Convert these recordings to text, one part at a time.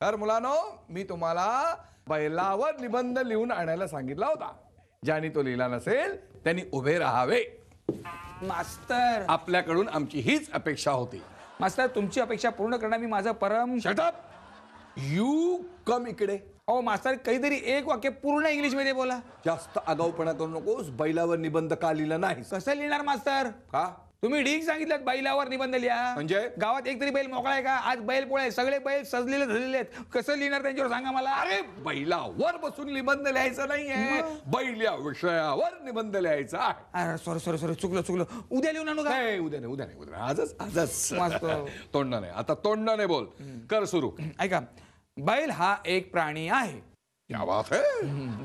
तर मुलांनो, मी तुम्हाला बैलावर निबंध लिहून आणायला सांगितला होता. ज्यांनी तो लिहिला नसेल त्यांनी उभे राहावे. मास्तर आपल्याकडून आमची हीच अपेक्षा होती. मास्तर तुमची अपेक्षा पूर्ण करणं मी माझं परम. Shut up. यू कम इकडे. ओ मास्तर काहीतरी एक वाक्य पूर्ण इंग्लिश मध्ये बोला. जास्त आगाऊपणा करू नकोस. बैलावर निबंध का लिहिला नाही? कसं लिहिणार मास्तर? का? तुम्ही ठीक सांगितलं बैलावर निबंध लिहा. म्हणजे? गावात एक तरी बैल मोकळा आहे का? आज बैल पोळे सगळे बैल सजलेले झालेले आहेत. कसं लिहिणार त्यांच्यावर सांगा मला. अरे बैलावर बसून निबंध लिहायचा नाहीये. बैल या विषयावर निबंध लिहायचा आहे. अरे सॉरी चुकलं. उद्या लिहून आणू का? नाही, उद्या नाही. आजच मास्तर. तोंडाने. आता तोंडाने बोल. कर सुरू. ऐका, बैल हा एक प्राणी आहे. क्या बात है.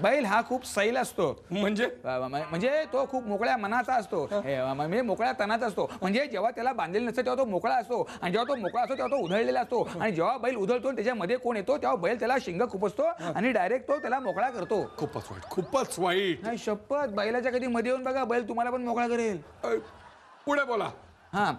बैल हा खूप सैल असतो. म्हणजे म्हणजे तो खूप मोकळ्या मनाचा असतो. म्हणजे मोकळ्या तनाचा असतो. म्हणजे जेव्हा त्याला बांधलेलं नसतं तेव्हा तो मोकळा असतो, आणि जेव्हा तो मोकळा असतो तेव्हा तो उधळलेला असतो, आणि जेव्हा बैल उधळतो त्याच्यामध्ये कोण येतो तेव्हा बैल त्याला शिंग खुपसतो आणि डायरेक्ट तो त्याला मोकळा करतो. खूपच वाईट. नाही शपथ, बैलाच्या कधी मध्ये येऊन बघा, बैल तुम्हाला पण मोकळा करेल. पुढे बोला. हा,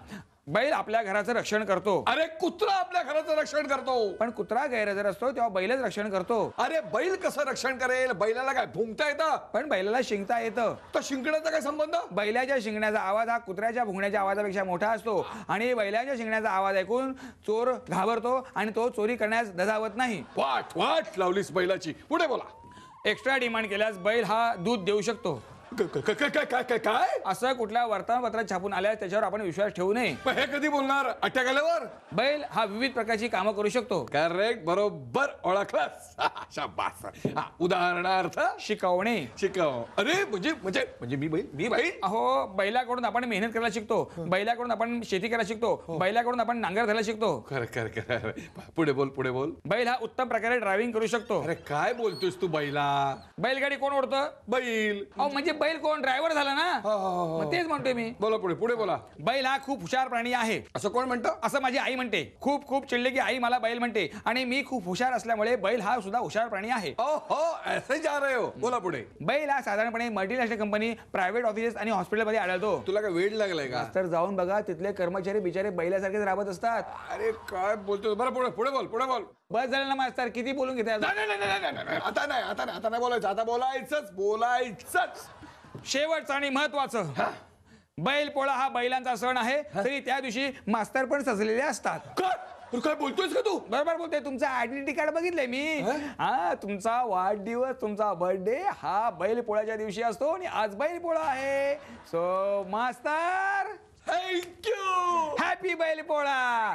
बैल आपल्या घराचं रक्षण करतो. अरे कुत्रा आपल्या घराचं रक्षण करतो. पण कुत्रा गैरहजर असतो तेव्हा बैलच रक्षण करतो. अरे बैल कसं रक्षण करेल? बैलाला काय भुंकता येतं? पण बैलाला शिंकता येतं. तर शिंकण्याचा काय संबंध? बैलाच्या शिंगण्याचा आवाज हा कुत्र्याच्या भुंकण्याच्या आवाजापेक्षा मोठा असतो, आणि बैलाच्या शिंगण्याचा आवाज ऐकून चोर घाबरतो आणि तो चोरी करण्यास धजावत नाही. वाट लावलीस बैलाची. पुढे बोला. एक्स्ट्रा डिमांड केल्यास बैल हा दूध देऊ शकतो. काय? असं कुठल्या वर्तमानपत्रात छापून आल्यास त्याच्यावर आपण विश्वास ठेवू नये. हे कधी बोलणार? अटॅक आल्यावर? बैल हा विविध प्रकारची कामं करू शकतो. करेक्ट, बरोबर ओळखलास. शाबास. उदाहरणार्थ शिकवणे. शिकव. अरे म्हणजे मी बैल. अहो, बैलाकडून आपण मेहनत करायला शिकतो, बैलाकडून आपण शेती करायला शिकतो, बैलाकडून आपण नांगर धरायला शिकतो. कर. पुढे बोल. बैल हा उत्तम प्रकारे ड्रायव्हिंग करू शकतो. अरे काय बोलतोयस तू? बैला बैलगाडी कोण ओढतं? बैल. अहो म्हणजे बैल कोण? ड्रायव्हर झाला ना. मग तेच म्हणतोय मी. बोला पुढे बोला. बैल हा खूप हुशार प्राणी आहे. असं कोण म्हणतं? असं माझी आई म्हणते. खूप चिडले की आई मला बैल म्हणते, आणि मी खूप हुशार असल्यामुळे बैल हा सुद्धा हुशार प्राणी आहे. हो ऐसे जा रहे हो. बोला पुढे. बैल हा साधारणपणे मल्टीनॅशनल कंपनी, प्रायव्हेट ऑफिसेस आणि हॉस्पिटलमध्ये आढळतो. तुला काय वेळ लागलाय का? तर जाऊन बघा, तिथले कर्मचारी बिचारे बैलासारखेच राबत असतात. अरे काय बोलतोय? बरं पुढे बोल. बस झालं ना मास्तर, किती बोलून घेते? नाही. आता नाही बोलायचं. आता बोलायचंच. शेवटचं आणि महत्वाचं, बैल पोळा हा बैलांचा सण आहे, तरी त्या दिवशी मास्तर पण सजलेले असतात. काय बोलतोयस का तू? बरोबर बोलतोय. तुमचं आयडेंटिटी कार्ड बघितलंय मी. हा, तुमचा वाढदिवस, तुमचा बर्थडे हा बैल पोळ्याच्या दिवशी असतो, आणि आज बैल पोळा आहे. सो मास्तर, थँक्यू. हॅपी बैल पोळा.